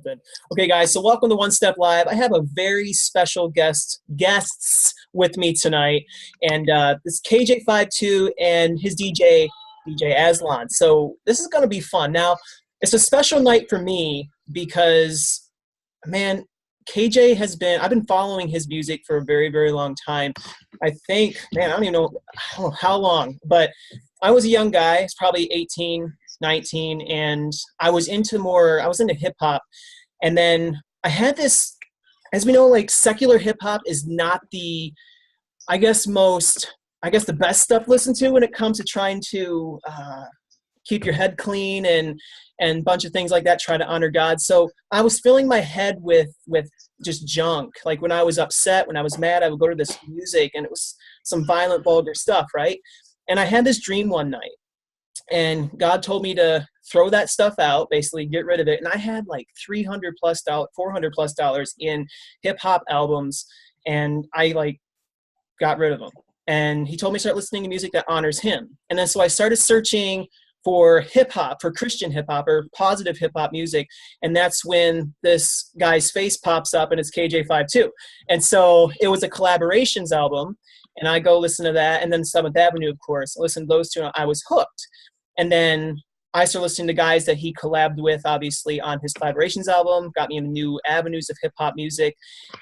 Good. Okay, guys. So welcome to One Step Live. I have a very special guests with me tonight, and this KJ52 and his DJ Aslan. So this is going to be fun. Now, it's a special night for me because, man, KJ has been. I've been following his music for a very, very long time. I think, man, I don't know how long, but I was a young guy. It's probably 18, 19, and I was into hip hop. And then I had this, as we know, like secular hip hop is not the, the best stuff to listen to when it comes to trying to keep your head clean and a bunch of things like that, try to honor God. So I was filling my head with just junk. Like when I was upset, when I was mad, I would go to this music and it was some violent, vulgar stuff, right? And I had this dream one night. And God told me to throw that stuff out, basically get rid of it. And I had like $300+ $400+ in hip hop albums, and I like got rid of them. And he told me to start listening to music that honors him. And then so I started searching for hip hop, for Christian hip hop or positive hip hop music. And that's when this guy's face pops up, and it's KJ52. And so it was a collaborations album. And I go listen to that. And then Seventh Avenue, of course. I listened to those two, and I was hooked. And then I started listening to guys that he collabed with, obviously, on his collaborations album, got me into new avenues of hip-hop music.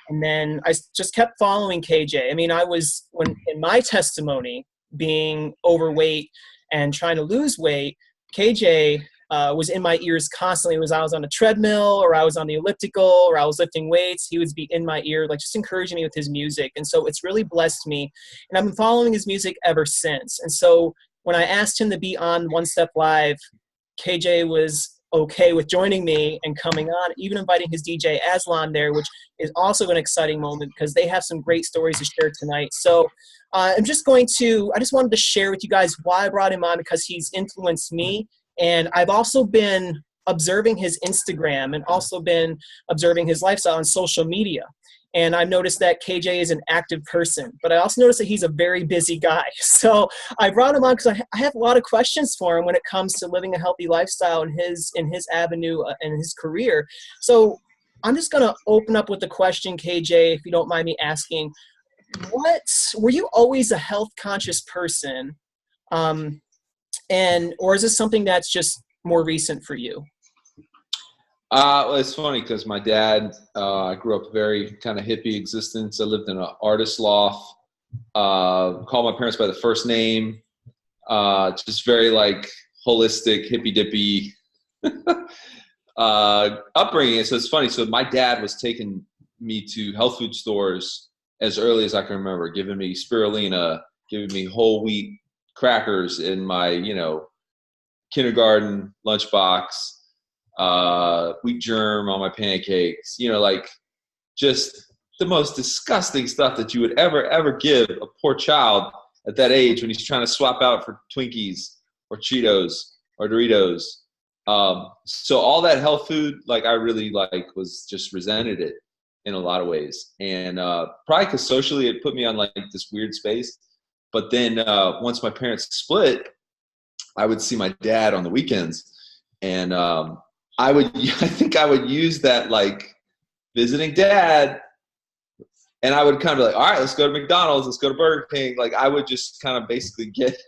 And then I just kept following KJ. I mean, in my testimony, being overweight and trying to lose weight, KJ was in my ears constantly. I was on a treadmill, or I was on the elliptical, or I was lifting weights. He would be in my ear, like just encouraging me with his music. And so it's really blessed me. And I've been following his music ever since. And so when I asked him to be on One Step Live, KJ was okay with joining me and coming on, even inviting his DJ Aslan there, which is also an exciting moment because they have some great stories to share tonight. So I just wanted to share with you guys why I brought him on, because he's influenced me. And I've also been observing his Instagram and also been observing his lifestyle on social media. And I've noticed that KJ is an active person, but I also noticed that he's a very busy guy. So I brought him on because I have a lot of questions for him when it comes to living a healthy lifestyle in his avenue and his career. So I'm just going to open up with the question, KJ, if you don't mind me asking, were you always a health conscious person? Or is this something that's just more recent for you? Well, it's funny because my dad, I grew up a very kind of hippie existence. I lived in an artist loft, called my parents by the first name, just very like holistic, hippy dippy upbringing. So it's funny. So my dad was taking me to health food stores as early as I can remember, giving me spirulina, giving me whole wheat crackers in my, kindergarten lunchbox. Wheat germ on my pancakes, like just the most disgusting stuff that you would ever give a poor child at that age when he's trying to swap out for Twinkies or Cheetos or Doritos. So all that health food, like I really was just resented it in a lot of ways. And probably because socially it put me on like this weird space. But then once my parents split, I would see my dad on the weekends, and I think I would use that like visiting dad, and I would kind of be like, all right, let's go to McDonald's, let's go to Burger King. Like I would just kind of basically get,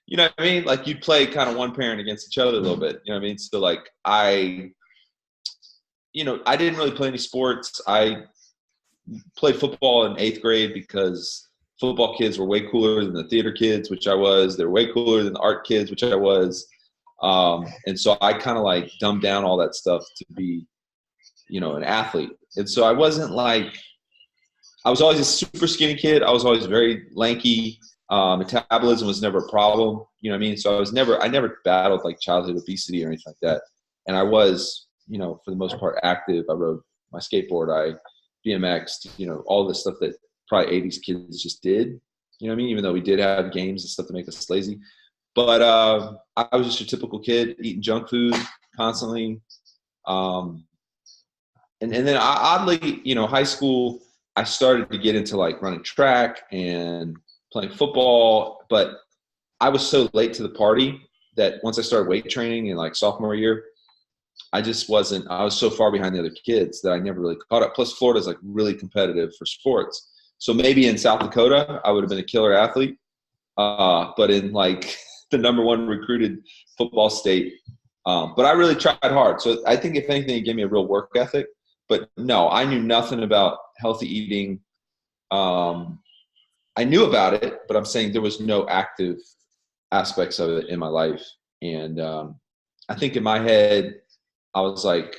you know what I mean? Like you'd play kind of one parent against each other a little bit, you know what I mean? So like I didn't really play any sports. I played football in 8th grade because football kids were way cooler than the theater kids, which I was. They're way cooler than the art kids, which I was. And so I kind of like dumbed down all that stuff to be, an athlete. And so I was always a super skinny kid. I was always very lanky. Metabolism was never a problem. You know what I mean? So I never battled like childhood obesity or anything like that. And I was, for the most part active. I rode my skateboard. I BMX'd, all this stuff that probably 80s kids just did. You know what I mean? Even though we did have games and stuff to make us lazy. But I was just a typical kid eating junk food constantly. And then oddly, high school, I started to get into like running track and playing football. But I was so late to the party that once I started weight training in like sophomore year, I just wasn't. I was so far behind the other kids that I never really caught up. Plus, Florida's like really competitive for sports. So maybe in South Dakota, I would have been a killer athlete. But in like the number one recruited football state, but I really tried hard. So I think if anything, it gave me a real work ethic. But no, I knew nothing about healthy eating. I knew about it, but I'm saying there was no active aspects of it in my life. And I think in my head, I was like,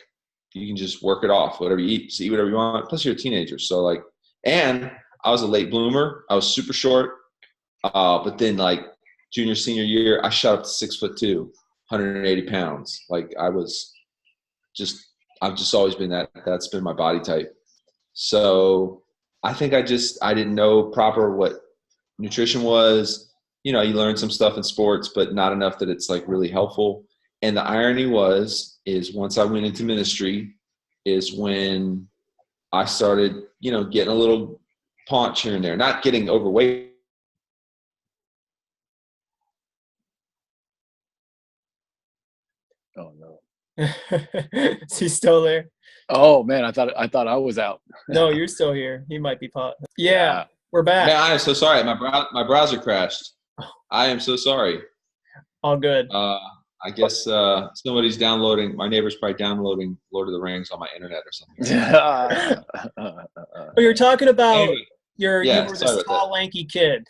you can just work it off. Whatever you eat, just eat whatever you want. Plus, you're a teenager. So like, and I was a late bloomer. I was super short. But then like junior, senior year, I shot up to 6'2", 180 pounds. Like I've just always been that's been my body type. So I think I didn't know proper what nutrition was. You know, you learn some stuff in sports, but not enough that it's like really helpful. And the irony is once I went into ministry is when I started, you know, getting a little paunch here and there, not getting overweight. Oh no. Is he still there? Oh man, I thought I was out. No, you're still here. He might be Yeah, we're back. Man, I am so sorry. My browser crashed. I am so sorry. All good. I guess somebody's downloading. My neighbor's probably downloading Lord of the Rings on my internet or something. But you're talking about Anyway, you were this tall, lanky kid.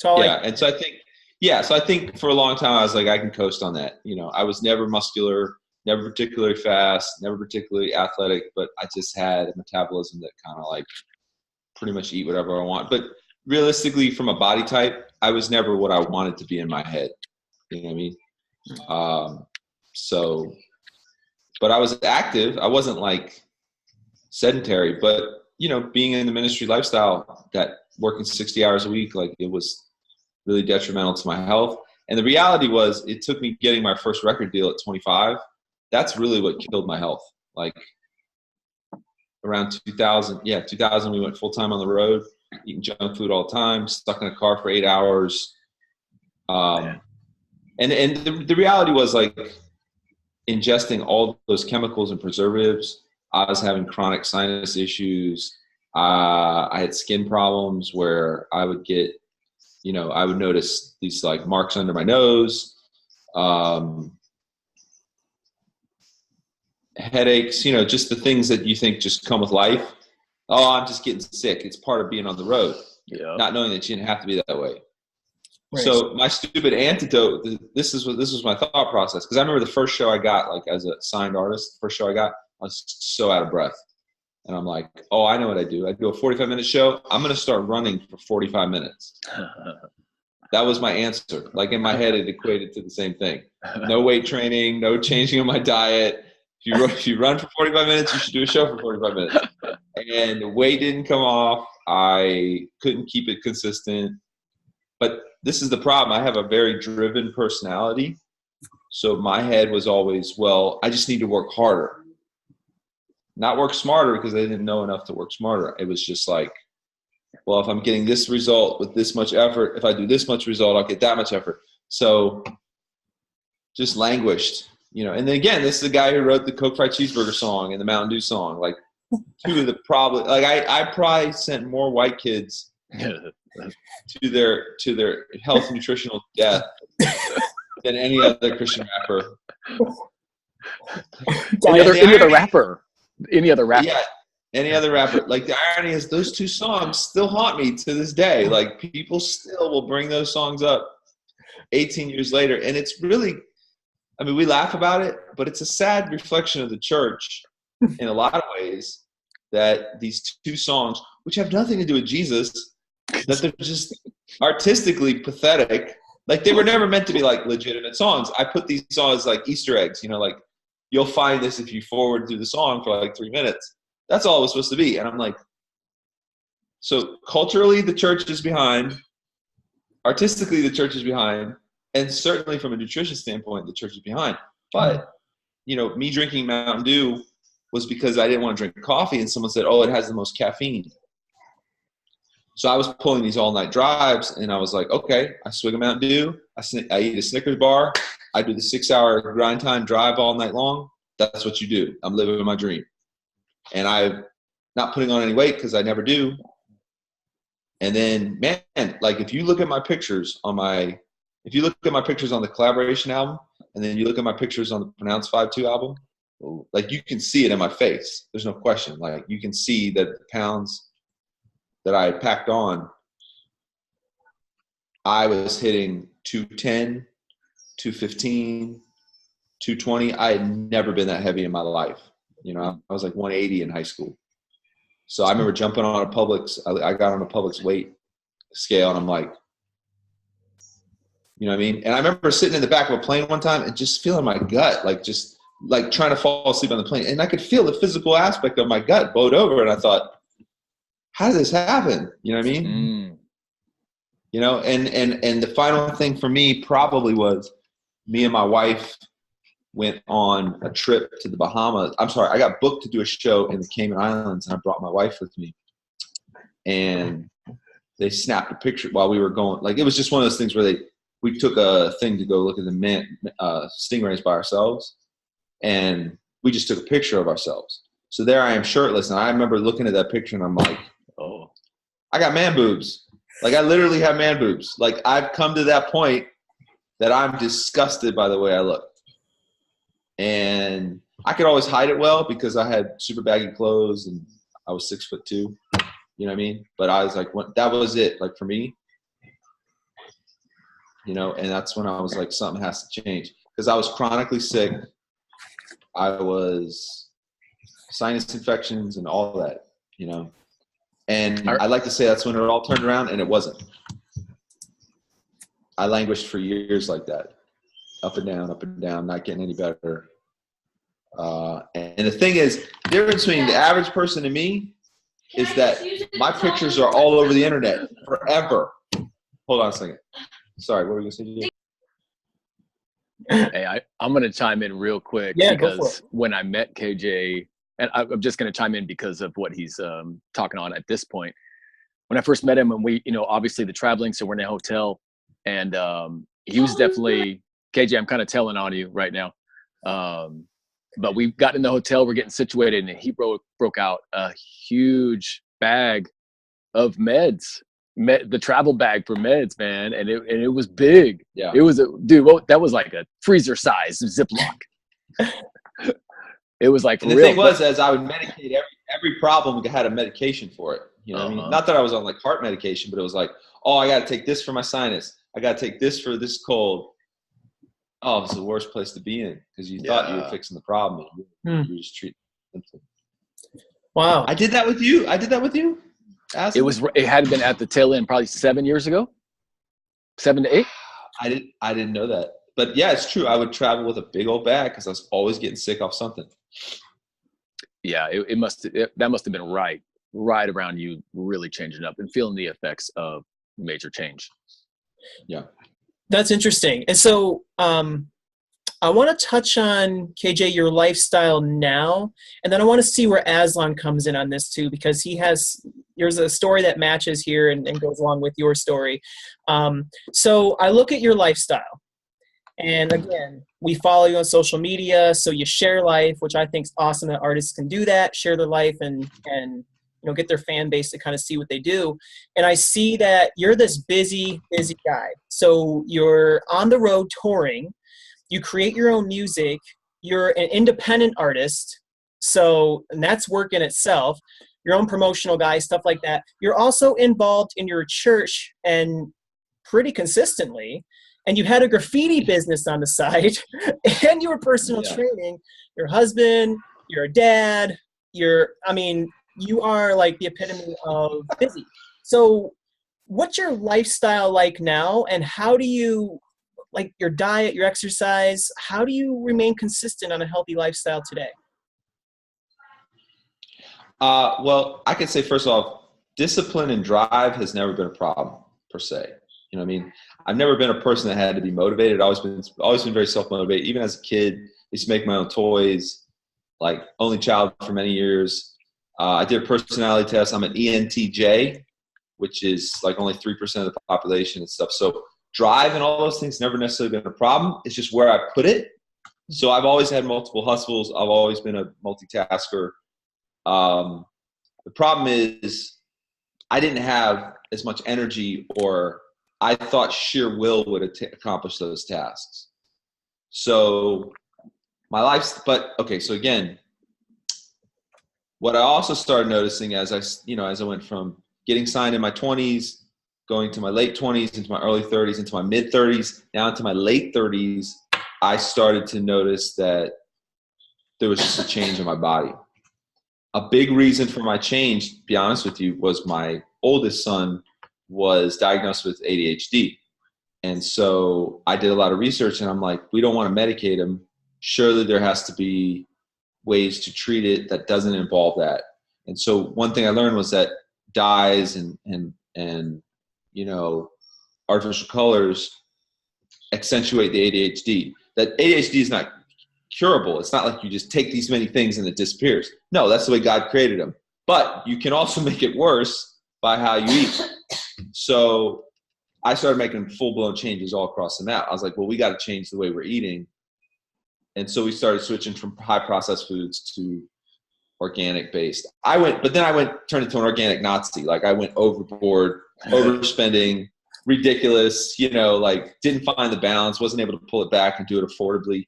And so I think for a long time I was like, I can coast on that. You know, I was never muscular, never particularly fast, never particularly athletic, but I just had a metabolism that kind of like pretty much eat whatever I want. But realistically, from a body type, I was never what I wanted to be in my head. You know what I mean? But I was active. I wasn't like sedentary, but you know, being in the ministry lifestyle, that working 60 hours a week, like it was really detrimental to my health. And the reality was it took me getting my first record deal at 25. That's really what killed my health. Like around 2000, we went full time on the road, eating junk food all the time, stuck in a car for 8 hours. And the reality was like ingesting all those chemicals and preservatives. I was having chronic sinus issues. I had skin problems where I would get, you know, I would notice these like marks under my nose, headaches, you know, just the things that you think just come with life. Oh, I'm just getting sick. It's part of being on the road. Yeah. Not knowing that you didn't have to be that way. Right. So my stupid antidote, this was my thought process. Cause I remember the first show I got, like as a signed artist, the first show I got, I was so out of breath. And I'm like, oh, I know what I do. I do a 45-minute show. I'm going to start running for 45 minutes. That was my answer. Like in my head, it equated to the same thing. No weight training, no changing of my diet. If you run for 45 minutes, you should do a show for 45 minutes. And the weight didn't come off. I couldn't keep it consistent. But this is the problem. I have a very driven personality. So my head was always, well, I just need to work harder. Not work smarter, because I didn't know enough to work smarter. It was just like, well, if I'm getting this result with this much effort, if I do this much result, I'll get that much effort. So just languished, you know. And then again, this is the guy who wrote the Coke Fried Cheeseburger song and the Mountain Dew song. Like two of the probably, like I probably sent more white kids to their health and nutritional death than any other Christian rapper. Any other rapper. Yeah, any other rapper. Like the irony is those two songs still haunt me to this day. Like people still will bring those songs up 18 years later. And it's really, I mean, we laugh about it, but it's a sad reflection of the church in a lot of ways, that these two songs, which have nothing to do with Jesus, that they're just artistically pathetic. Like they were never meant to be like legitimate songs. I put these songs like Easter eggs, you know, like you'll find this if you forward through the song for like 3 minutes. That's all it was supposed to be. And I'm like, so culturally the church is behind, artistically the church is behind, and certainly from a nutrition standpoint the church is behind. But, you know, me drinking Mountain Dew was because I didn't want to drink coffee, and someone said, oh, it has the most caffeine. So I was pulling these all-night drives, and I was like, okay, I swig a Mountain Dew, I eat a Snickers bar, I do the 6-hour grind time drive all night long. That's what you do. I'm living my dream. And I'm not putting on any weight because I never do. And then, man, like if you look at my pictures on the collaboration album, and then you look at my pictures on the Pronounced 5-2 album, like you can see it in my face. There's no question. Like you can see that the pounds that I had packed on, I was hitting 210, 215, 220. I had never been that heavy in my life. You know, I was like 180 in high school. So I remember jumping on a Publix. I got on a Publix weight scale, and I'm like, you know what I mean? And I remember sitting in the back of a plane one time and just feeling my gut, like just like trying to fall asleep on the plane. And I could feel the physical aspect of my gut bowed over. And I thought, how did this happen? You know what I mean? Mm. You know, and the final thing for me probably was me and my wife went on a trip to the Bahamas. I'm sorry, I got booked to do a show in the Cayman Islands, and I brought my wife with me. And they snapped a picture while we were going. Like, it was just one of those things where we took a thing to go look at the stingrays by ourselves, and we just took a picture of ourselves. So there I am shirtless, and I remember looking at that picture, and I'm like, oh, I got man boobs. Like, I literally have man boobs. Like, I've come to that point that I'm disgusted by the way I look. And I could always hide it well because I had super baggy clothes and I was 6'2", you know what I mean? But I was like, that was it, like for me, you know, and that's when I was like, something has to change because I was chronically sick. I was sinus infections and all that, you know, and I like to say that's when it all turned around, and it wasn't. I languished for years like that. Up and down, not getting any better. And the thing is, the difference between the average person and me is that my pictures are all over the internet forever. Hold on a second. Sorry, what were you going to say? Hey, I'm going to chime in real quick because when I met KJ, and I'm just going to chime in because of what he's talking on at this point. When I first met him, and we, you know, obviously the traveling, so we're in a hotel, and he was definitely, KJ, I'm kind of telling on you right now. But we got in the hotel, we're getting situated, and he broke out a huge bag of meds, the travel bag for meds, man. And it was big. Yeah. It was that was like a freezer size Ziploc. It was like, and the thing was, as I would medicate every problem, had a medication for it. You know what I mean? Not that I was on like heart medication, but it was like, oh, I got to take this for my sinus. I got to take this for this cold. Oh, it's the worst place to be in because you thought you were fixing the problem. And you were just treating symptoms. Wow. I did that with you. Aslan? It had been at the tail end, probably 7 years ago, 7 to 8. I didn't know that, but yeah, it's true. I would travel with a big old bag because I was always getting sick off something. Yeah, that must have been right around you really changing up and feeling the effects of major change. Yeah. That's interesting. And so I want to touch on, KJ, your lifestyle now, and then I want to see where Aslan comes in on this too, because there's a story that matches here and goes along with your story. So I look at your lifestyle, and again, we follow you on social media, so you share life, which I think is awesome that artists can do that, share their life and you know, get their fan base to kind of see what they do. And I see that you're this busy guy. So you're on the road touring, you create your own music, you're an independent artist. So, and that's work in itself, your own promotional guy, stuff like that. You're also involved in your church and pretty consistently. And you had a graffiti business on the side and you were personal training, your husband, you're a dad, you are like the epitome of busy. So what's your lifestyle like now, and how do you, like your diet, your exercise, how do you remain consistent on a healthy lifestyle today? Well, I can say first off, discipline and drive has never been a problem per se. You know what I mean? I've never been a person that had to be motivated. Always been very self-motivated. Even as a kid, I used to make my own toys, like only child for many years. I did a personality test. I'm an ENTJ, which is like only 3% of the population and stuff. So drive and all those things never necessarily been a problem. It's just where I put it So I've always had multiple hustles. I've always been a multitasker. The problem is I didn't have as much energy, or I thought sheer will would accomplish those tasks. So my life's, but okay. So again, what I also started noticing as I went from getting signed in my 20s, going to my late 20s, into my early 30s, into my mid 30s, now into my late 30s, I started to notice that there was just a change in my body. A big reason for my change, to be honest with you, was my oldest son was diagnosed with ADHD. And so I did a lot of research, and I'm like, we don't want to medicate him. Surely there has to be ways to treat it that doesn't involve that. And so one thing I learned was that dyes and artificial colors accentuate the ADHD. That ADHD is not curable. It's not like you just take these many things and it disappears. No, that's the way God created them. But you can also make it worse by how you eat. So I started making full-blown changes all across the map. I was like, well, we got to change the way we're eating. And so we started switching from high processed foods to organic based. Turned into an organic Nazi. Like I went overboard, overspending, ridiculous, didn't find the balance, wasn't able to pull it back and do it affordably.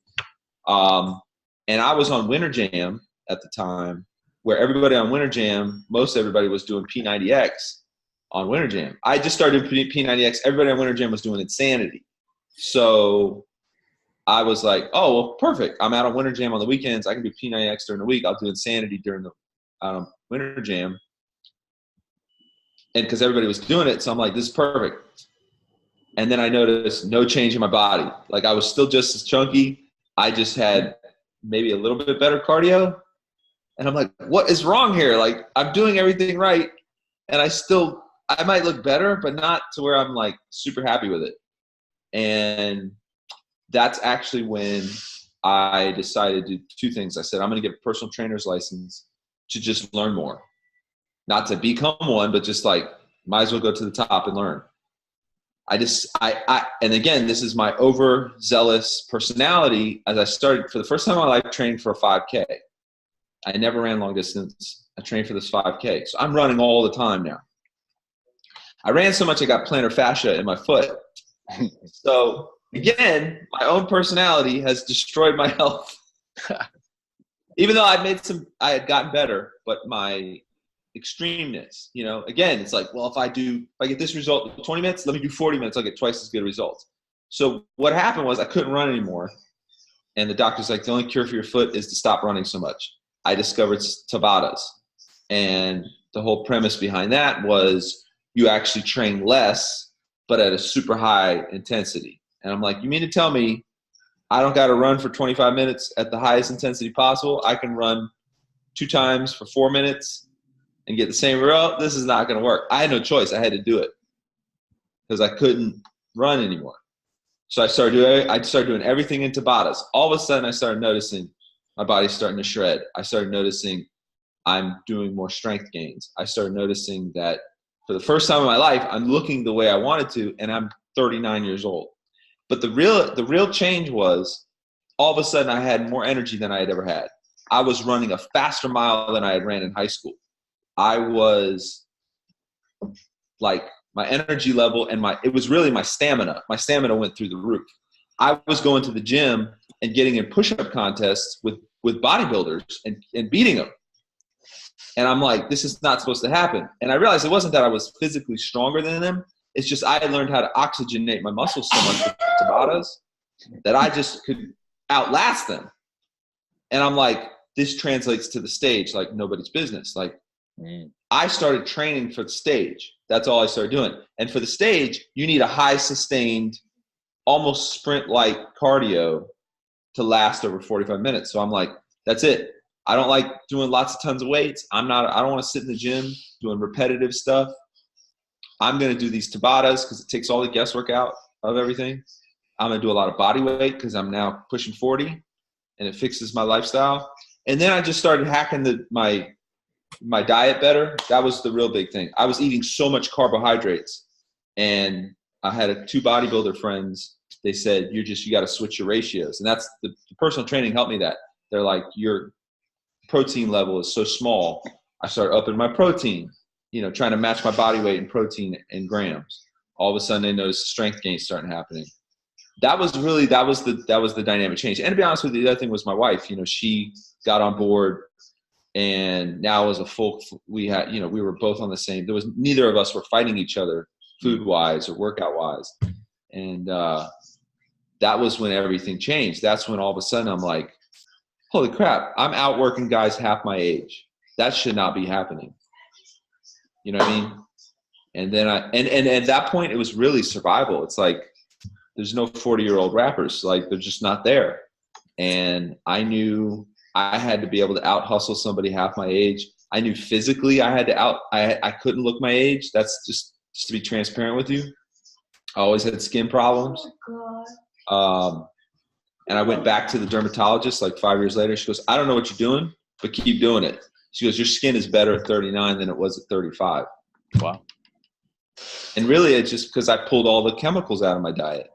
And I was on Winter Jam at the time, where everybody on Winter Jam, most everybody was doing P90X on Winter Jam. I just started P90X. Everybody on Winter Jam was doing Insanity. So I was like, oh, well, perfect. I'm out on Winter Jam on the weekends. I can do P90X during the week. I'll do Insanity during the Winter Jam. And because everybody was doing it, so I'm like, this is perfect. And then I noticed no change in my body. Like I was still just as chunky. I just had maybe a little bit better cardio. And I'm like, what is wrong here? Like I'm doing everything right. And I might look better, but not to where I'm like super happy with it. And that's actually when I decided to do two things. I said, I'm going to get a personal trainer's license to just learn more. Not to become one, but just like, might as well go to the top and learn. And again, this is my overzealous personality. As I started, for the first time in my life, training for a 5K. I never ran long distance. I trained for this 5K. So I'm running all the time now. I ran so much I got plantar fascia in my foot. So again, my own personality has destroyed my health. Even though I had gotten better, but my extremeness, again, it's like, well, if I get this result in 20 minutes, let me do 40 minutes, I'll get twice as good results. So what happened was I couldn't run anymore. And the doctor's like, the only cure for your foot is to stop running so much. I discovered Tabatas. And the whole premise behind that was you actually train less, but at a super high intensity. And I'm like, you mean to tell me I don't got to run for 25 minutes at the highest intensity possible? I can run 2 times for 4 minutes and get the same result? This is not going to work. I had no choice. I had to do it because I couldn't run anymore. So I started doing everything in Tabatas. All of a sudden, I started noticing my body's starting to shred. I started noticing I'm doing more strength gains. I started noticing that for the first time in my life, I'm looking the way I wanted to, and I'm 39 years old. But the real change was all of a sudden I had more energy than I had ever had. I was running a faster mile than I had ran in high school. I was like, my energy level and it was really my stamina. My stamina went through the roof. I was going to the gym and getting in push-up contests with bodybuilders and beating them. And I'm like, this is not supposed to happen. And I realized it wasn't that I was physically stronger than them. It's just I had learned how to oxygenate my muscles so much with Tabatas that I just could outlast them. And I'm like, this translates to the stage like nobody's business. Like, I started training for the stage. That's all I started doing. And for the stage, you need a high sustained, almost sprint-like cardio to last over 45 minutes. So I'm like, that's it. I don't like doing lots of tons of weights. I don't want to sit in the gym doing repetitive stuff. I'm going to do these Tabatas because it takes all the guesswork out of everything. I'm going to do a lot of body weight because I'm now pushing 40 and it fixes my lifestyle. And then I just started hacking my diet better. That was the real big thing. I was eating so much carbohydrates, and I had 2 bodybuilder friends they said, you got to switch your ratios. And that's the personal training helped me that. They're like, your protein level is so small. I started upping my protein, trying to match my body weight in protein in grams. All of a sudden they noticed strength gains starting happening. That was the dynamic change. And to be honest with you, the other thing was my wife, she got on board, and now as a full, we were both on the same, neither of us were fighting each other food wise or workout wise. And, that was when everything changed. That's when all of a sudden I'm like, holy crap, I'm outworking guys half my age. That should not be happening. You know what I mean? And then and at that point it was really survival. It's like, there's no 40-year-old rappers. Like, they're just not there. And I knew I had to be able to out hustle somebody half my age. I knew physically I had to I couldn't look my age. That's just to be transparent with you. I always had skin problems. And I went back to the dermatologist like 5 years later. She goes, I don't know what you're doing, but keep doing it. She goes, your skin is better at 39 than it was at 35. Wow. And really it's just because I pulled all the chemicals out of my diet,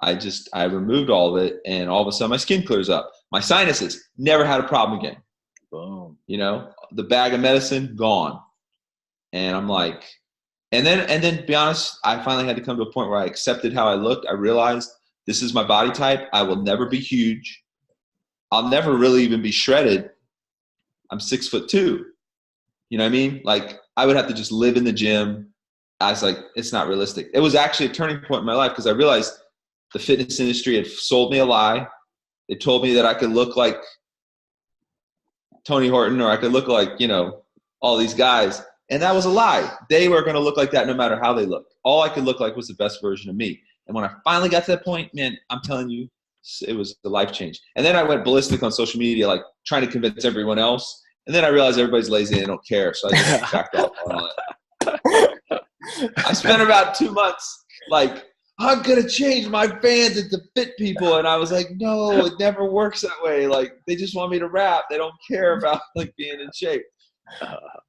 I removed all of it, and all of a sudden my skin clears up. My sinuses, never had a problem again. Boom. The bag of medicine, gone. And I'm like, and then to be honest, I finally had to come to a point where I accepted how I looked. I realized this is my body type. I will never be huge. I'll never really even be shredded. I'm 6'2". You know what I mean? Like, I would have to just live in the gym. I was like, it's not realistic. It was actually a turning point in my life because I realized the fitness industry had sold me a lie. They told me that I could look like Tony Horton, or I could look like, all these guys. And that was a lie. They were going to look like that no matter how they looked. All I could look like was the best version of me. And when I finally got to that point, man, I'm telling you, it was the life change. And then I went ballistic on social media, like trying to convince everyone else. And then I realized everybody's lazy and they don't care. So I just backed off on all that. I spent about 2 months like, I'm going to change my fans into fit people. And I was like, no, it never works that way. Like, they just want me to rap. They don't care about like being in shape.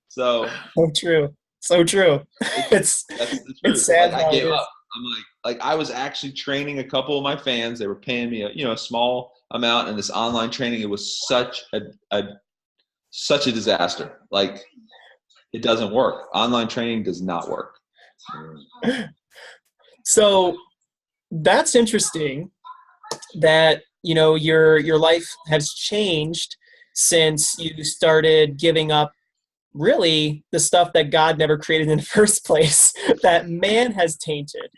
So true. So true. That's the truth. It's sad. Like, I gave up. I'm like I was actually training a couple of my fans. They were paying me a small amount, and this online training, it was such a disaster. Like, it doesn't work. Online training does not work. So that's interesting that, your life has changed since you started giving up really the stuff that God never created in the first place, that man has tainted.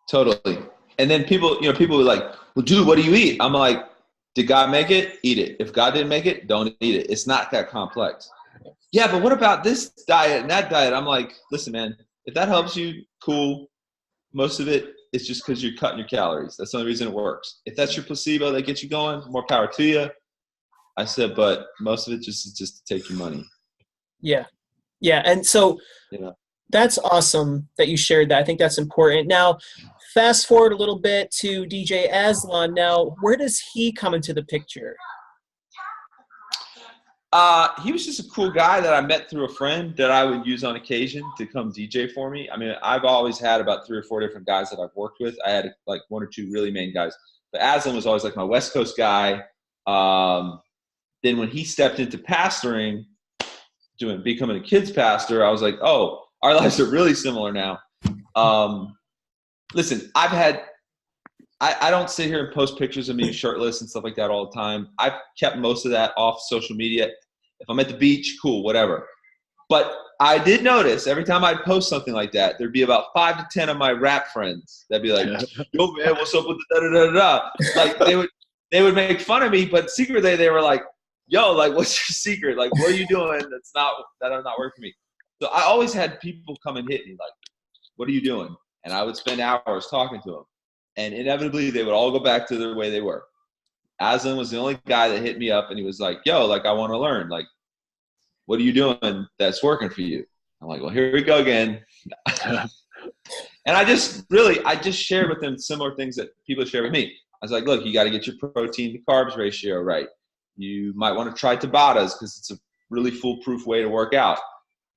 Totally. And then people were like, well, dude, what do you eat? I'm like, did God make it? Eat it. If God didn't make it, don't eat it. It's not that complex. Yeah, but what about this diet and that diet? I'm like, listen, man, if that helps you, cool. Most of it is just because you're cutting your calories. That's the only reason it works. If that's your placebo that gets you going, more power to you. I said, but most of it is just to take your money. Yeah. Yeah. And so that's awesome that you shared that. I think that's important. Now, fast forward a little bit to DJ Aslan. Now, where does he come into the picture? He was just a cool guy that I met through a friend that I would use on occasion to come DJ for me. I mean, I've always had about 3 or 4 different guys that I've worked with. I had like 1 or 2 really main guys. But Aslan was always like my West Coast guy. Then when he stepped into pastoring, becoming a kids pastor, I was like, oh, our lives are really similar now. Listen, I don't sit here and post pictures of me shirtless and stuff like that all the time. I've kept most of that off social media. If I'm at the beach, cool, whatever. But I did notice every time I'd post something like that, there'd be about 5 to 10 of my rap friends that'd be like, yo, man, what's up with the da-da-da-da-da? Like, they would make fun of me, but secretly they were like, yo, like, what's your secret? Like, what are you doing that'll not work for me? So I always had people come and hit me like, what are you doing? And I would spend hours talking to them. And inevitably, they would all go back to the way they were. Aslan was the only guy that hit me up, and he was like, yo, like, I want to learn. Like, what are you doing that's working for you? I'm like, well, here we go again. And I just shared with them similar things that people share with me. I was like, look, you got to get your protein to carbs ratio right. You might want to try Tabatas because it's a really foolproof way to work out.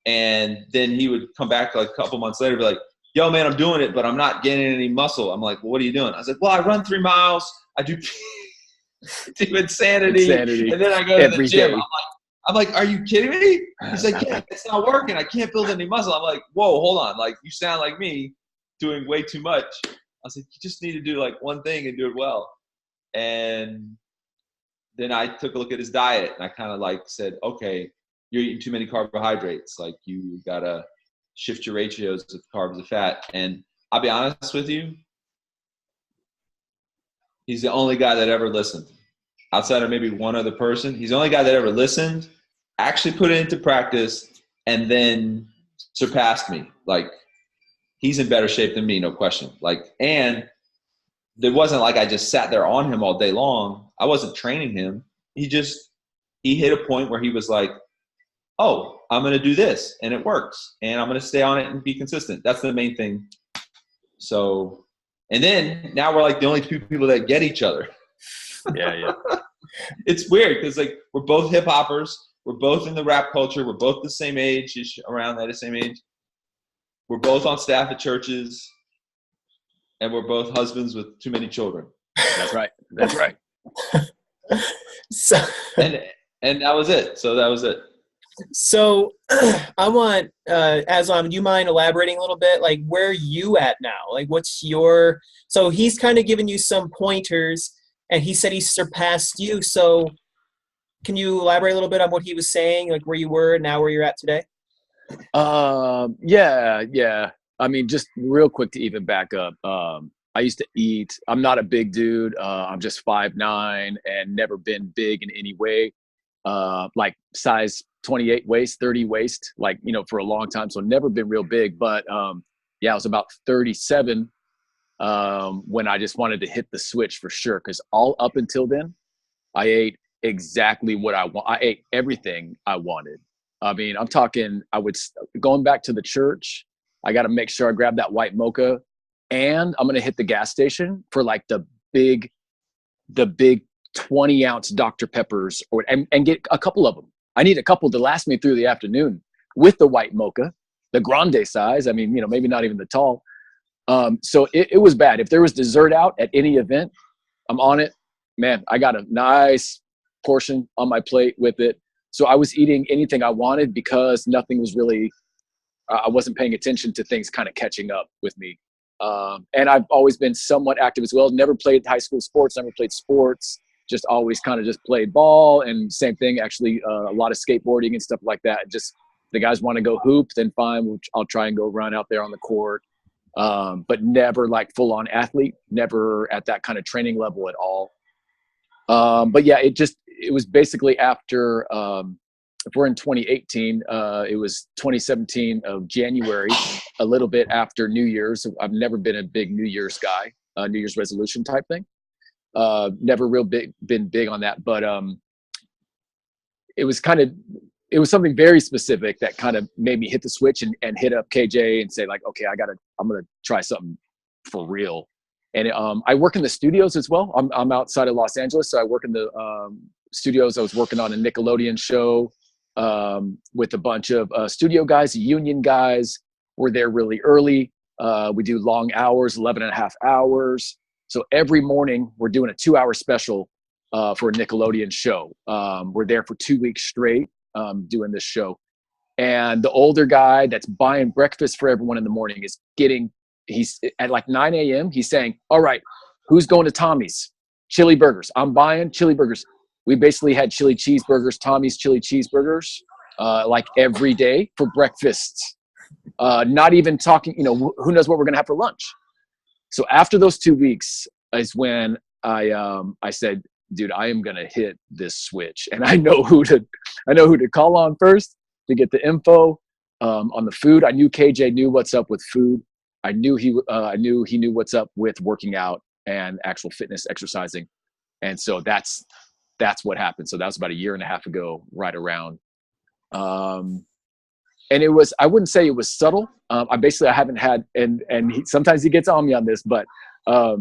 And then he would come back like a couple months later and be like, yo, man, I'm doing it, but I'm not gaining any muscle. I'm like, well, what are you doing? I was like, well, I run 3 miles. I do, do insanity. And then I go to the gym. I'm like, are you kidding me? He's like, yeah, it's not working. I can't build any muscle. I'm like, whoa, hold on. Like, you sound like me doing way too much. I was like, you just need to do like one thing and do it well. And then I took a look at his diet and I kind of like said, okay, you're eating too many carbohydrates. Like, you got to shift your ratios of carbs to fat. And I'll be honest with you, he's the only guy that ever listened. Outside of maybe one other person, he's the only guy that ever listened, actually put it into practice, and then surpassed me. Like, he's in better shape than me, no question. Like, and it wasn't like I just sat there on him all day long. I wasn't training him. He hit a point where he was like, oh, I'm going to do this, and it works, and I'm going to stay on it and be consistent. That's the main thing. So, and then now we're like the only two people that get each other. Yeah. It's weird because like we're both hip hoppers, we're both in the rap culture, we're both the same age, around that same age. We're both on staff at churches, and we're both husbands with too many children. That's right. That's right. So, and that was it. So that was it. So I want, Aslan, do you mind elaborating a little bit? Like, where are you at now? Like, so he's kind of given you some pointers, and he said he surpassed you. So can you elaborate a little bit on what he was saying, like where you were and now where you're at today? Yeah. I mean, just real quick to even back up. I used to eat, I'm not a big dude. I'm just 5'9" and never been big in any way. Like size 28 waist, 30 waist, like, for a long time. So never been real big, but, I was about 37, when I just wanted to hit the switch for sure. Cause all up until then I ate exactly what I want. I ate everything I wanted. I mean, I'm talking, going back to the church, I got to make sure I grab that white mocha, and I'm going to hit the gas station for like the big 20-ounce Dr. Peppers and get a couple of them. I need a couple to last me through the afternoon with the white mocha, the grande size. I mean, maybe not even the tall. So it was bad. If there was dessert out at any event, I'm on it. Man, I got a nice portion on my plate with it. So I was eating anything I wanted because nothing was really, I wasn't paying attention to things kind of catching up with me. And I've always been somewhat active as well. Never played high school sports, never played sports, just always kind of just played ball, and same thing, actually, a lot of skateboarding and stuff like that. Just the guys want to go hoop, then fine, I'll try and go run out there on the court. But never like full on athlete, never at that kind of training level at all. But yeah, it was basically after, if we're in 2018, it was 2017 of January, a little bit after New Year's. I've never been a big New Year's guy, New Year's resolution type thing. Never been big on that, but it was something very specific that kind of made me hit the switch and hit up KJ and say like, okay, I'm going to try something for real. And I work in the studios as well. I'm outside of Los Angeles, so I work in the studios. I was working on a Nickelodeon show with a bunch of studio guys, union guys. We're there really early. We do long hours, 11 and a half hours. So every morning we're doing a 2-hour special for a Nickelodeon show. We're there for 2 weeks straight doing this show. And the older guy that's buying breakfast for everyone in the morning he's at like 9 a.m. He's saying, all right, who's going to Tommy's? Chili burgers. I'm buying chili burgers. We basically had chili cheeseburgers, Tommy's chili cheeseburgers, like every day for breakfast. Not even talking, who knows what we're going to have for lunch. So after those 2 weeks is when I said, dude, I am going to hit this switch. And I know who to call on first to get the info on the food. I knew KJ knew what's up with food. I knew he knew what's up with working out and actual fitness, exercising. And so that's what happened. So that was about 1.5 years ago, right around. And I wouldn't say it was subtle. I haven't had, and sometimes he gets on me on this, but I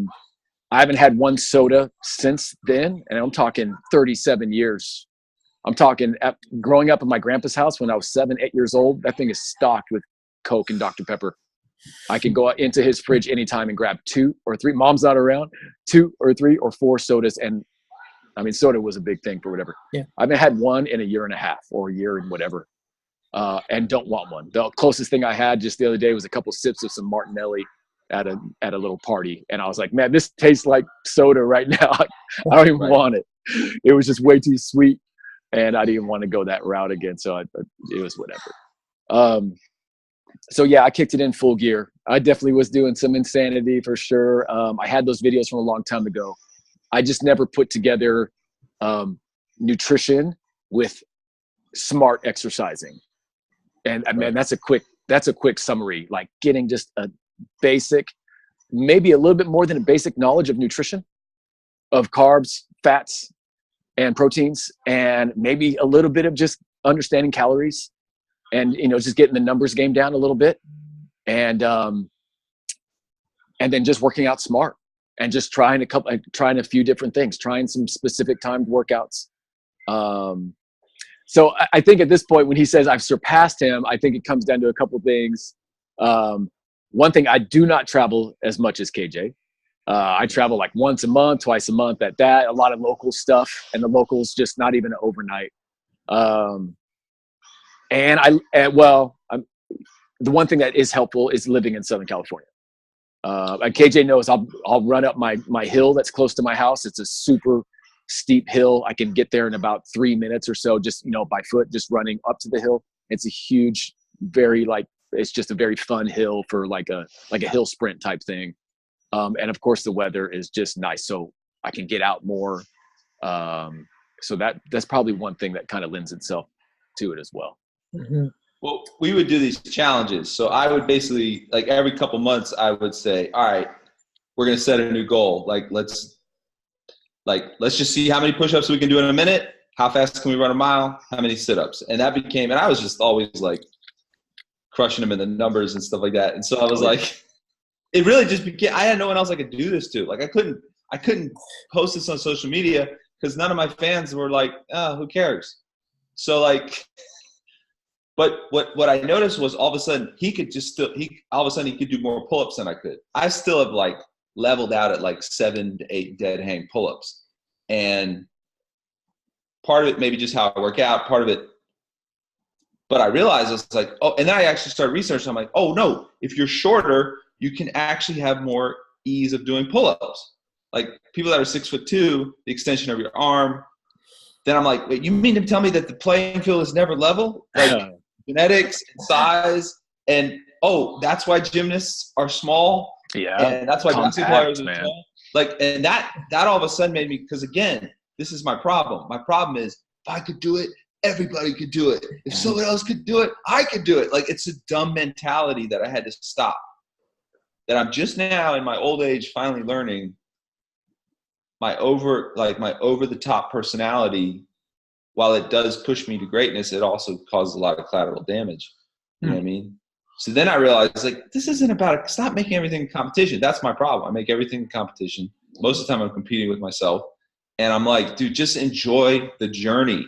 haven't had one soda since then. And I'm talking 37 years. I'm talking growing up in my grandpa's house when I was 7, 8 years old. That thing is stocked with Coke and Dr. Pepper. I can go into his fridge anytime and grab 2 or 3. Mom's not around. 2 or 3 or 4 sodas, and I mean, soda was a big thing for whatever. Yeah. I haven't had one in a year and a half or a year and whatever, and don't want one. The closest thing I had just the other day was a couple sips of some Martinelli at a little party, and I was like, man, this tastes like soda right now. I don't even want it. It was just way too sweet, and I didn't want to go that route again. So it was whatever. So yeah, I kicked it in full gear. I definitely was doing some insanity for sure. I had those videos from a long time ago. I just never put together nutrition with smart exercising. And I mean, that's a quick summary, like getting just a basic, maybe a little bit more than a basic knowledge of nutrition, of carbs, fats, and proteins, and maybe a little bit of just understanding calories, and just getting the numbers game down a little bit, and then just working out smart and just trying a few different things, trying some specific timed workouts. So I think at this point, when he says I've surpassed him, I think it comes down to a couple things. One thing, I do not travel as much as KJ. I travel like once a month, twice a month at that, a lot of local stuff, and the locals just not even overnight. The one thing that is helpful is living in Southern California. And KJ knows I'll run up my hill that's close to my house. It's a super steep hill. I can get there in about 3 minutes or so, just by foot, just running up to the hill. It's a huge, it's just a very fun hill for like a hill sprint type thing. And of course the weather is just nice, so I can get out more. So that's probably one thing that kind of lends itself to it as well. Mm-hmm. Well, we would do these challenges. So I would basically, like every couple months, I would say, all right, we're going to set a new goal. Let's just see how many push-ups we can do in a minute. How fast can we run a mile? How many sit-ups? And that became, and I was just always like crushing them in the numbers and stuff like that. And so I was like, it really just became, I had no one else I could do this to. Like I couldn't post this on social media because none of my fans were like, oh, who cares? So like, but what I noticed was all of a sudden he could do more pull-ups than I could. I still have like leveled out at like 7 to 8 dead hang pull-ups. And part of it maybe just how I work out, part of it. But I realized I was like, oh, and then I actually started researching. I'm like, oh no, if you're shorter, you can actually have more ease of doing pull-ups. Like people that are 6'2", the extension of your arm. Then I'm like, wait, you mean to tell me that the playing field is never level? Like genetics and size, and that's why gymnasts are small. Yeah, and that's why basketball players are small. Like, and that all of a sudden made me, because again, this is my problem. My problem is if I could do it, everybody could do it. If someone else could do it, I could do it. Like it's a dumb mentality that I had to stop. That I'm just now in my old age finally learning. My over the top personality, while it does push me to greatness, it also causes a lot of collateral damage. You know what I mean? So then I realized, like, this isn't about – stop making everything a competition. That's my problem. I make everything a competition. Most of the time I'm competing with myself. And I'm like, dude, just enjoy the journey.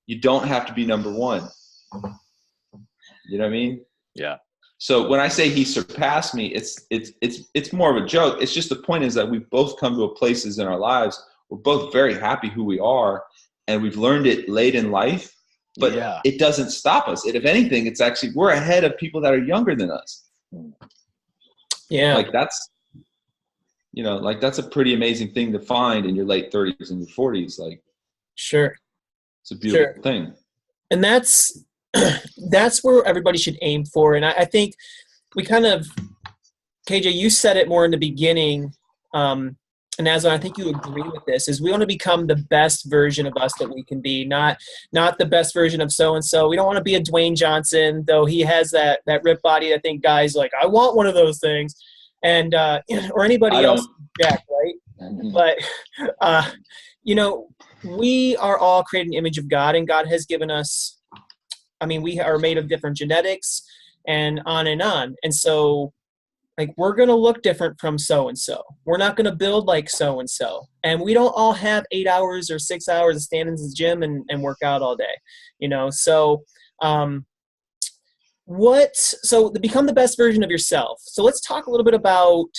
You don't have to be number one. You know what I mean? Yeah. So when I say he surpassed me, it's more of a joke. It's just the point is that we've both come to places in our lives. We're both very happy who we are, and we've learned it late in life. But it doesn't stop us. If anything, it's actually we're ahead of people that are younger than us. Yeah, like that's a pretty amazing thing to find in your late 30s and your 40s. Like, sure, it's a beautiful thing. And that's where everybody should aim for. And I think we kind of, KJ, you said it more in the beginning, and Aslan, I think you agree with this, is we want to become the best version of us that we can be, not the best version of so-and-so. We don't want to be a Dwayne Johnson, though he has that ripped body. I think guys like, I want one of those things. And or anybody else, Jack, right? Mm-hmm. But, we are all created in the image of God, and God has given us, we are made of different genetics and on and on. And so, like, we're going to look different from so-and-so. We're not going to build like so-and-so. And we don't all have 8 hours or 6 hours of standing in the gym and work out all day, So become the best version of yourself. So let's talk a little bit about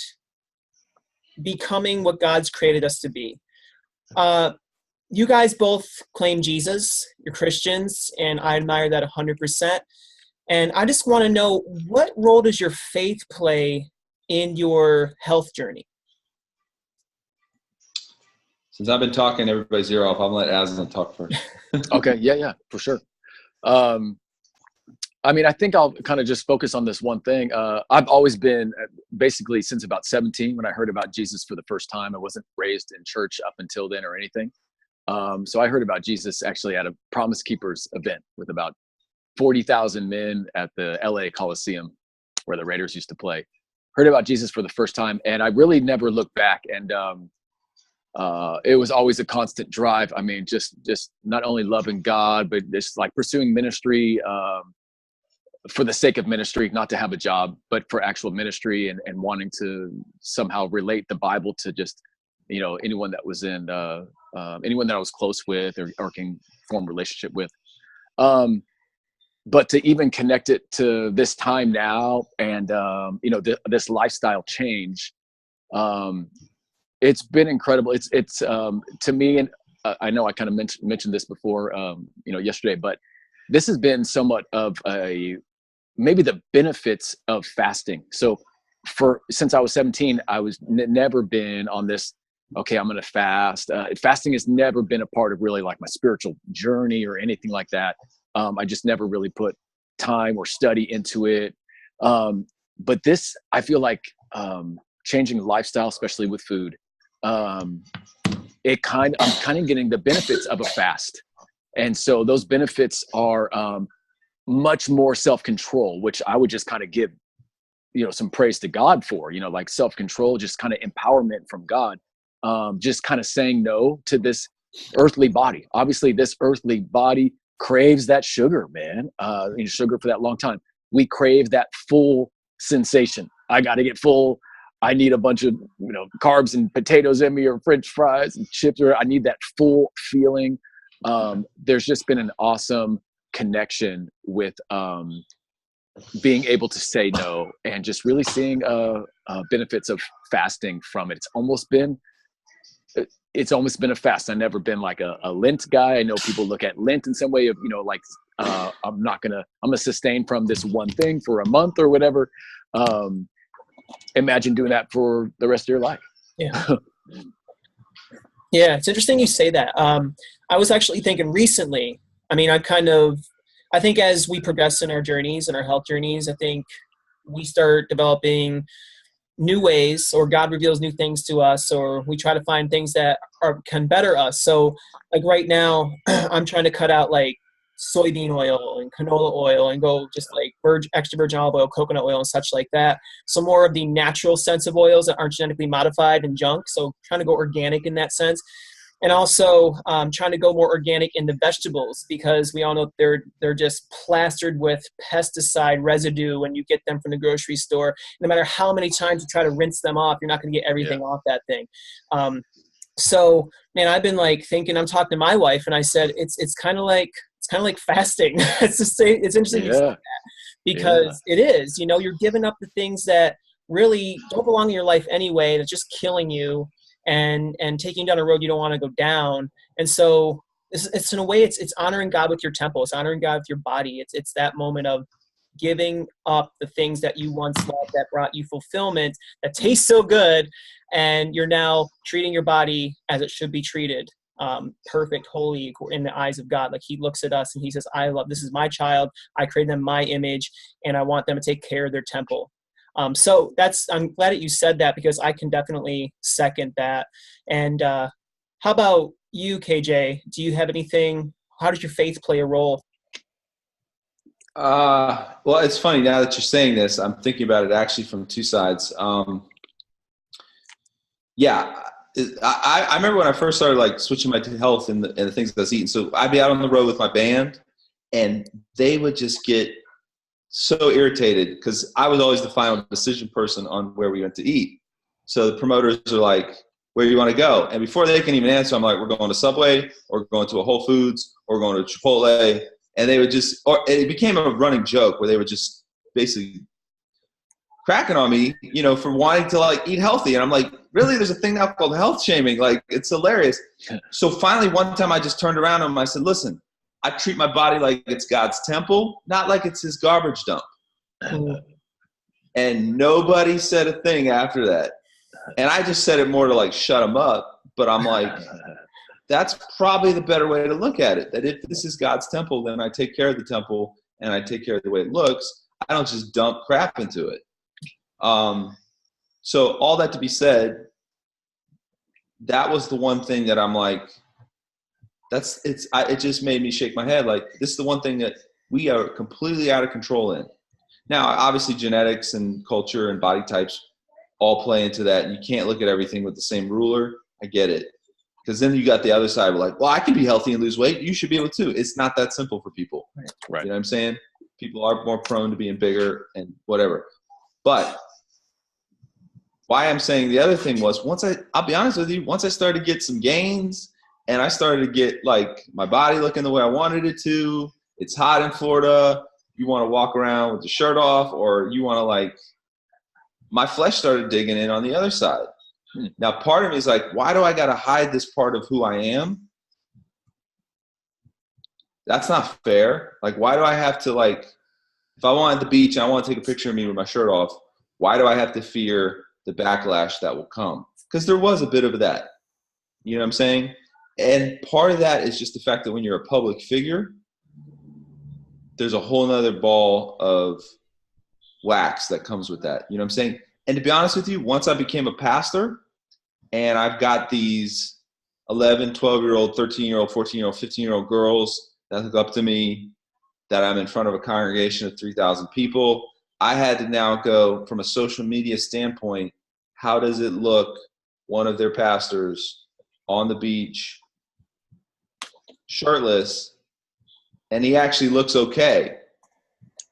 becoming what God's created us to be. You guys both claim Jesus, you're Christians, and I admire that 100%. And I just want to know, what role does your faith play in your health journey? Since I've been talking everybody's ear off, I'm going to let Aslan talk first. Okay, yeah, for sure. I mean, I think I'll kind of just focus on this one thing. I've always been, basically since about 17, when I heard about Jesus for the first time. I wasn't raised in church up until then or anything. So I heard about Jesus actually at a Promise Keepers event with about 40,000 men at the LA Coliseum where the Raiders used to play. Heard about Jesus for the first time, and I really never looked back. And it was always a constant drive. I mean, just not only loving God, but just like pursuing ministry for the sake of ministry, not to have a job, but for actual ministry, and wanting to somehow relate the Bible to just, anyone that was in, anyone that I was close with or can form a relationship with. But to even connect it to this time now and, this lifestyle change, it's been incredible. It's to me, and I know I kind of mentioned this before, yesterday, but this has been somewhat of maybe the benefits of fasting. So since I was 17, I was never been on this, okay, I'm going to fast. Fasting has never been a part of really like my spiritual journey or anything like that. I just never really put time or study into it. But this, I feel like, changing lifestyle, especially with food, I'm kind of getting the benefits of a fast. And so those benefits are, much more self-control, which I would just kind of give, some praise to God for, like self-control, just kind of empowerment from God. Just kind of saying no to this earthly body. Obviously this earthly body craves that sugar, man. Sugar for that long time. We crave that full sensation. I got to get full. I need a bunch of, carbs and potatoes in me, or French fries and chips, or I need that full feeling. There's just been an awesome connection with being able to say no, and just really seeing benefits of fasting from it. It's almost been a fast. I've never been like a Lent guy. I know people look at Lent in some way of, I'm gonna sustain from this one thing for a month or whatever. Imagine doing that for the rest of your life. Yeah. Yeah, it's interesting you say that. I was actually thinking recently, I think as we progress in our journeys and our health journeys, I think we start developing new ways, or God reveals new things to us, or we try to find things that can better us. So like right now, I'm trying to cut out like soybean oil and canola oil and go just like extra virgin olive oil, coconut oil and such like that. So more of the natural sense of oils that aren't genetically modified and junk. So trying to go organic in that sense. And also trying to go more organic in the vegetables, because we all know they're just plastered with pesticide residue when you get them from the grocery store. No matter how many times you try to rinse them off, you're not going to get everything off that thing. So, man, I've been like thinking. I'm talking to my wife, and I said it's kind of like fasting. It's interesting you say that, because it is. You're giving up the things that really don't belong in your life anyway. That's just killing you. And taking down a road you don't want to go down. And so it's in a way, it's honoring God with your temple. It's honoring God with your body. It's that moment of giving up the things that you once loved, that brought you fulfillment, that tastes so good, and you're now treating your body as it should be treated, perfect, holy in the eyes of God. Like He looks at us and He says, this is my child. I created them in my image, and I want them to take care of their temple. So I'm glad that you said that, because I can definitely second that. And how about you, KJ? Do you have anything? How does your faith play a role? Well, it's funny now that you're saying this. I'm thinking about it actually from two sides. I remember when I first started like switching my health and the things that I was eating. So I'd be out on the road with my band, and they would just get so irritated because I was always the final decision person on where we went to eat. So the promoters are like, where do you want to go? And before they can even answer, I'm like, we're going to Subway, or we're going to a Whole Foods, or we're going to Chipotle. And they would just, or it became a running joke where they would just basically cracking on me, for wanting to like eat healthy. And I'm like, really? There's a thing now called health shaming. Like, it's hilarious. So finally, one time I just turned around to him. I said, listen, I treat my body like it's God's temple, not like it's his garbage dump. And nobody said a thing after that. And I just said it more to like shut him up. But I'm like, that's probably the better way to look at it. That if this is God's temple, then I take care of the temple and I take care of the way it looks. I don't just dump crap into it. So all that to be said, that was the one thing that I'm like, it just made me shake my head. Like, this is the one thing that we are completely out of control in. Now, obviously genetics and culture and body types all play into that. And you can't look at everything with the same ruler. I get it. Because then you got the other side, like, well, I can be healthy and lose weight. You should be able to. It's not that simple for people. Right. You know what I'm saying? People are more prone to being bigger and whatever. But why I'm saying the other thing was, I'll be honest with you, once I started to get some gains and I started to get like my body looking the way I wanted it to, it's hot in Florida, you want to walk around with the shirt off, or you want to like, my flesh started digging in on the other side. Now, part of me is like, why do I got to hide this part of who I am? That's not fair. Like, why do I have to, like, if I want at the beach and I want to take a picture of me with my shirt off, why do I have to fear the backlash that will come? Because there was a bit of that. You know what I'm saying? And part of that is just the fact that when you're a public figure, there's a whole nother ball of wax that comes with that. You know what I'm saying? And to be honest with you, once I became a pastor and I've got these 11, 12-year-old, 13-year-old, 14-year-old, 15-year-old girls that look up to me, that I'm in front of a congregation of 3,000 people, I had to now go from a social media standpoint, how does it look, one of their pastors on the beach, shirtless, and he actually looks okay.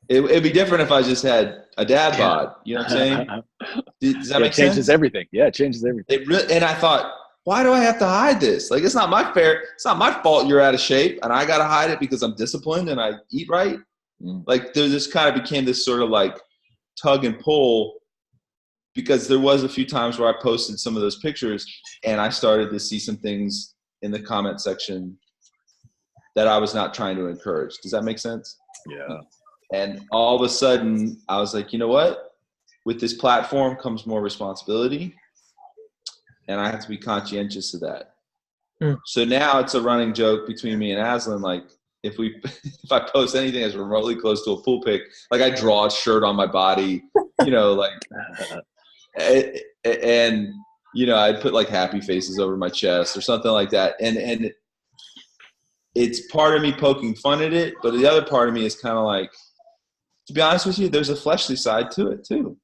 It'd be different if I just had a dad bod. You know what I'm saying? Does that make sense? It changes everything. Yeah, it changes everything. And I thought, why do I have to hide this? Like, it's not my fault you're out of shape and I got to hide it because I'm disciplined and I eat right. Like, there just kind of became this sort of like tug and pull, because there was a few times where I posted some of those pictures and I started to see some things in the comment section that I was not trying to encourage. Does that make sense? Yeah. And all of a sudden I was like, you know what? With this platform comes more responsibility, and I have to be conscientious of that. So now it's a running joke between me and Aslan. Like, if I post anything that's remotely close to a pool pic, like I draw a shirt on my body, like, and I'd put like happy faces over my chest or something like that. And it's part of me poking fun at it, but the other part of me is kind of like, to be honest with you, there's a fleshly side to it too.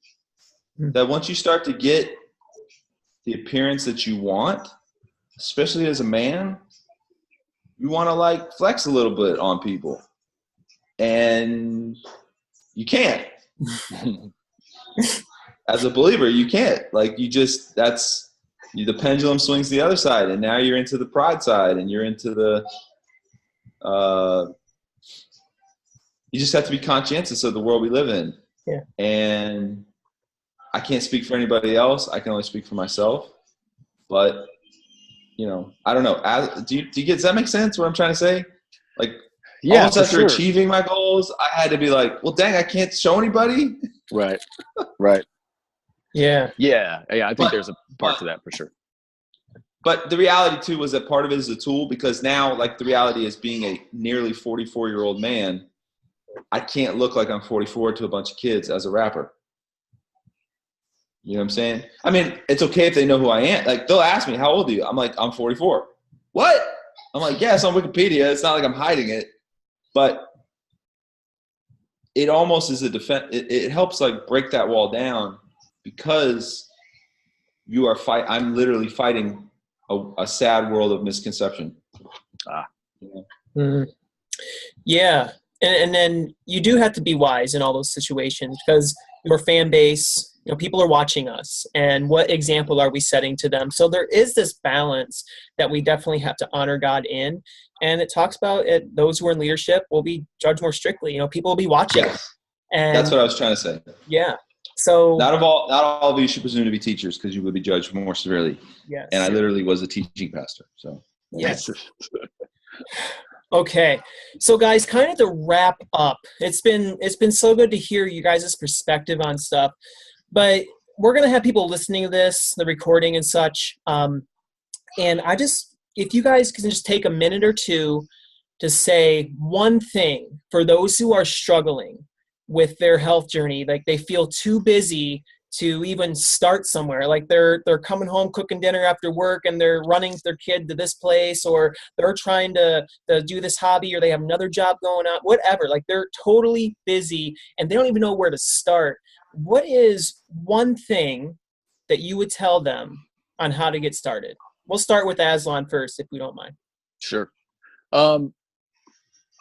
That once you start to get the appearance that you want, especially as a man, you want to like flex a little bit on people, and you can't. As a believer, you can't. Like, the pendulum swings the other side, and now you're into the pride side, and you're into the you just have to be conscientious of the world we live in. Yeah. And I can't speak for anybody else. I can only speak for myself. But, I don't know. Does that make sense, what I'm trying to say? Like, yeah, almost after achieving my goals, I had to be like, well, dang, I can't show anybody. Right. Yeah. I think there's a part to that for sure. But the reality, too, was that part of it is a tool, because now, like, the reality is being a nearly 44-year-old man, I can't look like I'm 44 to a bunch of kids as a rapper. You know what I'm saying? I mean, it's okay if they know who I am. Like, they'll ask me, how old are you? I'm like, I'm 44. What? I'm like, yeah, it's on Wikipedia. It's not like I'm hiding it. But it almost is a defense. It helps, like, break that wall down, because I'm literally fighting a sad world of misconception. Yeah. And then you do have to be wise in all those situations, because your fan base, people are watching us, and what example are we setting to them? So there is this balance that we definitely have to honor God in. And it talks about those who are in leadership will be judged more strictly. People will be watching. Yes. And that's what I was trying to say. Yeah. So not all of you should presume to be teachers, because you would be judged more severely. Yes. And I literally was a teaching pastor. So yes. Okay. So guys, kind of to wrap up, it's been so good to hear you guys' perspective on stuff. But we're gonna have people listening to this, the recording and such. And if you guys can just take a minute or two to say one thing for those who are struggling with their health journey, like they feel too busy to even start somewhere, like they're coming home cooking dinner after work and they're running their kid to this place, or they're trying to do this hobby, or they have another job going on, whatever, like they're totally busy and they don't even know where to start. What is one thing that you would tell them on how to get started? We'll start with Aslan first, if we don't mind. Sure.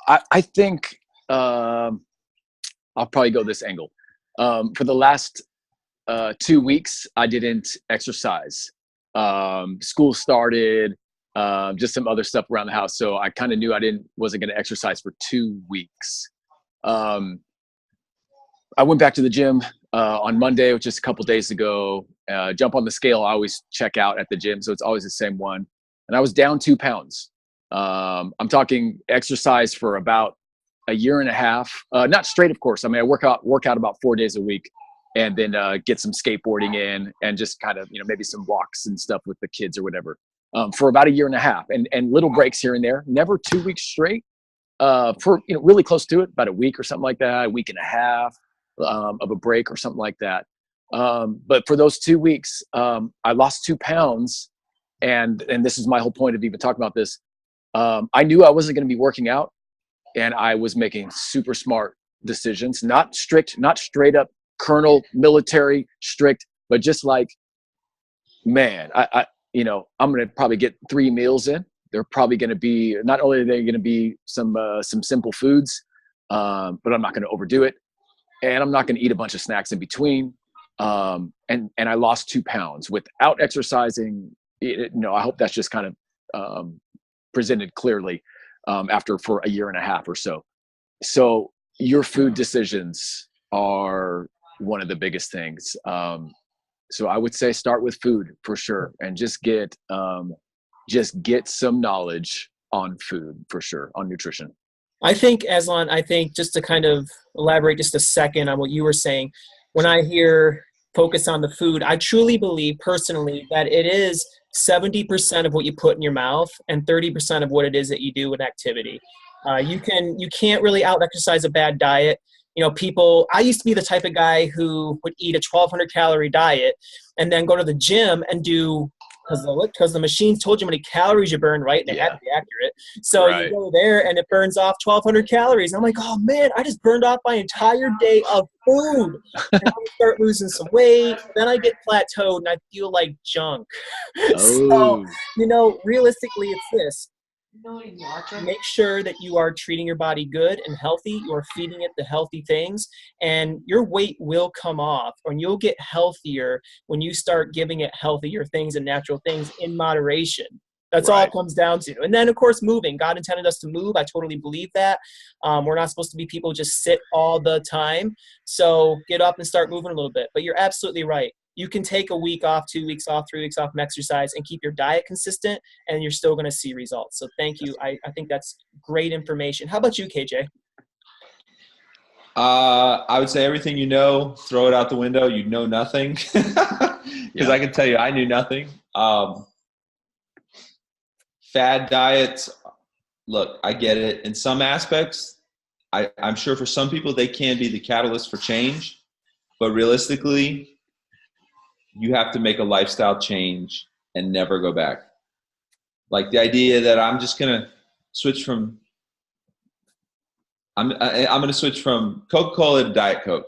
I think I'll probably go this angle. For the last 2 weeks, I didn't exercise. School started, just some other stuff around the house. So I kind of knew wasn't going to exercise for 2 weeks. I went back to the gym on Monday, which is a couple days ago. Jump on the scale. I always check out at the gym, so it's always the same one. And I was down 2 pounds. I'm talking exercise for about a year and a half. Not straight, of course. I mean, I work out about 4 days a week, and then get some skateboarding in, and just kind of, maybe some walks and stuff with the kids or whatever, for about a year and a half, and little breaks here and there. Never 2 weeks straight. For really close to it, about a week or something like that, a week and a half of a break or something like that. But for those 2 weeks, I lost 2 pounds, and this is my whole point of even talking about this. I knew I wasn't going to be working out, and I was making super smart decisions, not strict, not straight up Colonel military strict, but just like, man, I'm going to probably get 3 meals in. They're probably going to be, not only are they going to be some simple foods, but I'm not going to overdo it. And I'm not going to eat a bunch of snacks in between. And I lost 2 pounds without exercising. I hope that's just kind of presented clearly for a year and a half or so. So your food decisions are one of the biggest things. So I would say start with food for sure, and just get some knowledge on food for sure, on nutrition. I think, Aslan, just to kind of elaborate just a second on what you were saying, when I hear focus on the food, I truly believe personally that it is 70% of what you put in your mouth and 30% of what it is that you do with activity. You can't really out-exercise a bad diet. I used to be the type of guy who would eat a 1,200 calorie diet and then go to the gym and do, because the machines told you how many calories you burn, right? And it had to be accurate. So You go there and it burns off 1,200 calories. I'm like, oh man, I just burned off my entire day of food. And I start losing some weight. Then I get plateaued and I feel like junk. Oh. So, realistically, it's this. Make sure that you are treating your body good and healthy. You are feeding it the healthy things, and your weight will come off, and you'll get healthier when you start giving it healthier things and natural things in moderation. That's all it comes down to. And then, of course, moving. God intended us to move. I totally believe that. We're not supposed to be people who just sit all the time. So get up and start moving a little bit. But you're absolutely right. You can take a week off, 2 weeks off, 3 weeks off from exercise and keep your diet consistent, and you're still going to see results. So thank you. I think that's great information. How about you, KJ? I would say everything throw it out the window. You know nothing. Because I can tell you I knew nothing. Fad diets, look, I get it. In some aspects, I'm sure for some people they can be the catalyst for change. But realistically, you have to make a lifestyle change and never go back. Like the idea that I'm just going to switch from I'm going to switch from Coca-Cola to Diet Coke.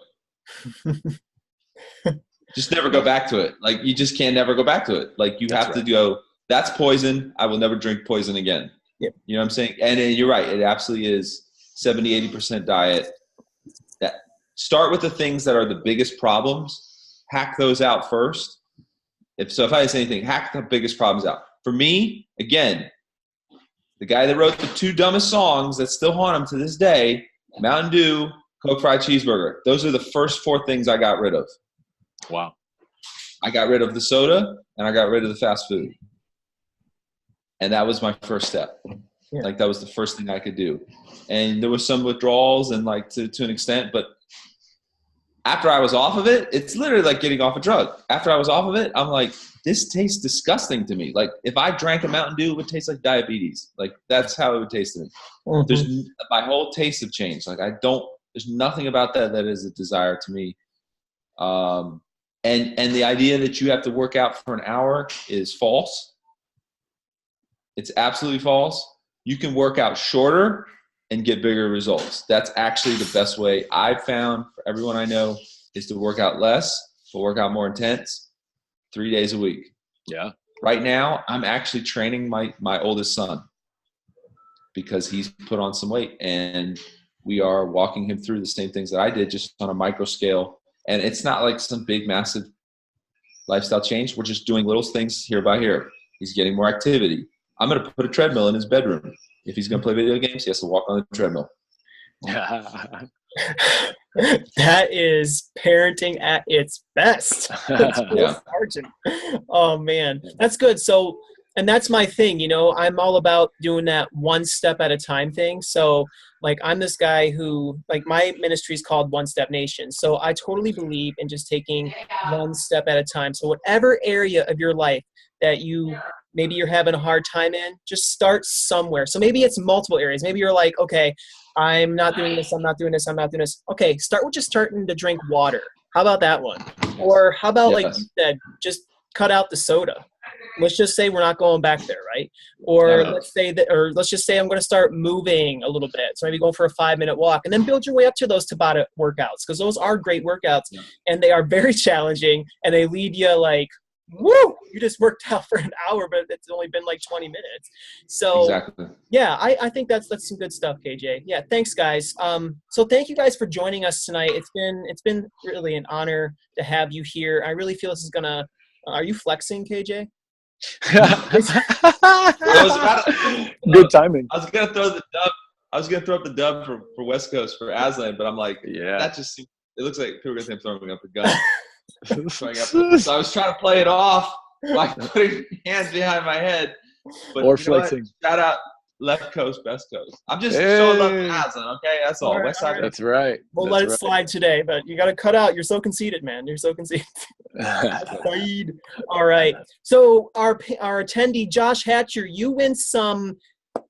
Just never go back to it. Like you just can't never go back to it. Like you have to go, that's poison. I will never drink poison again. Yep. You know what I'm saying? And you're right. It absolutely is 70, 80% diet. That start with the things that are the biggest problems. Hack those out first. If I say anything, hack the biggest problems out. For me, again, the guy that wrote the 2 dumbest songs that still haunt him to this day, Mountain Dew Coke fried cheeseburger. Those are the first 4 things I got rid of. Wow. I got rid of the soda and I got rid of the fast food. And that was my first step. Yeah. Like that was the first thing I could do. And there was some withdrawals and like to an extent, but after I was off of it, it's literally like getting off a drug. After I was off of it, I'm like, this tastes disgusting to me. Like if I drank a Mountain Dew, it would taste like diabetes. Like that's how it would taste to me. Mm-hmm. My whole taste have changed. Like there's nothing about that is a desire to me. And the idea that you have to work out for an hour is false. It's absolutely false. You can work out shorter and get bigger results. That's actually the best way I've found for everyone I know is to work out less, but work out more intense 3 days a week. Yeah. Right now, I'm actually training my oldest son because he's put on some weight, and we are walking him through the same things that I did, just on a micro scale. And it's not like some big, massive lifestyle change. We're just doing little things here by here. He's getting more activity. I'm going to put a treadmill in his bedroom. If he's going to play video games, he has to walk on the treadmill. That is parenting at its best. Yeah. Oh man, that's good. So, and that's my thing, I'm all about doing that one step at a time thing. So like, I'm this guy who, like, my ministry is called One Step Nation. So I totally believe in just taking one step at a time. So whatever area of your life that maybe you're having a hard time in, just start somewhere. So maybe it's multiple areas. Maybe you're like, okay, I'm not doing this. Okay, start with just starting to drink water. How about that one? Or how about, like you said, just cut out the soda. Let's just say we're not going back there, right? Or let's just say I'm going to start moving a little bit. So maybe going for a 5-minute walk, and then build your way up to those Tabata workouts, because those are great workouts, and they are very challenging, and they leave you like, woo, you just worked out for an hour, but it's only been like 20 minutes. So exactly. Yeah, I think that's some good stuff, KJ. Yeah, thanks guys. So thank you guys for joining us tonight. It's been really an honor to have you here. I really feel this is gonna. Are you flexing, KJ? Good timing. I was gonna throw the dub. I was gonna throw up the dub for West Coast for Aslan, but I'm like, that just seems, it looks like people are gonna think I'm throwing up a gun. So I was trying to play it off by putting hands behind my head. But or flexing. Shout out left coast, best coast. I'm just showing love to Aslan, okay? That's all. West side. That's right. We'll let it slide today, but you got to cut out. You're so conceited, man. You're so conceited. All right. So our attendee, Josh Hatcher, you win some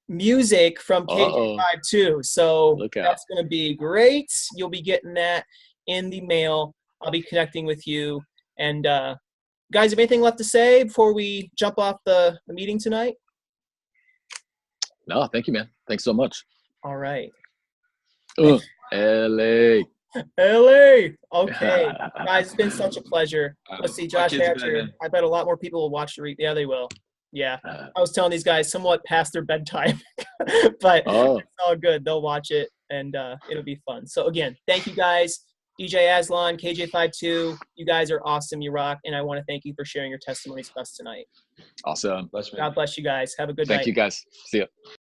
music from KJ52. So that's going to be great. You'll be getting that in the mail. I'll be connecting with you. And guys, have anything left to say before we jump off the meeting tonight? No, thank you, man. Thanks so much. All right. LA. Okay. Guys, it's been such a pleasure. Let's see, Josh Hatcher. I bet a lot more people will watch the Yeah, they will. Yeah. I was telling these guys somewhat past their bedtime, but it's all good. They'll watch it, and it'll be fun. So, again, thank you guys. DJ Aslan, KJ52, you guys are awesome. You rock. And I want to thank you for sharing your testimonies with us tonight. Awesome. God bless you guys. Have a good night. Thank you, guys. See ya.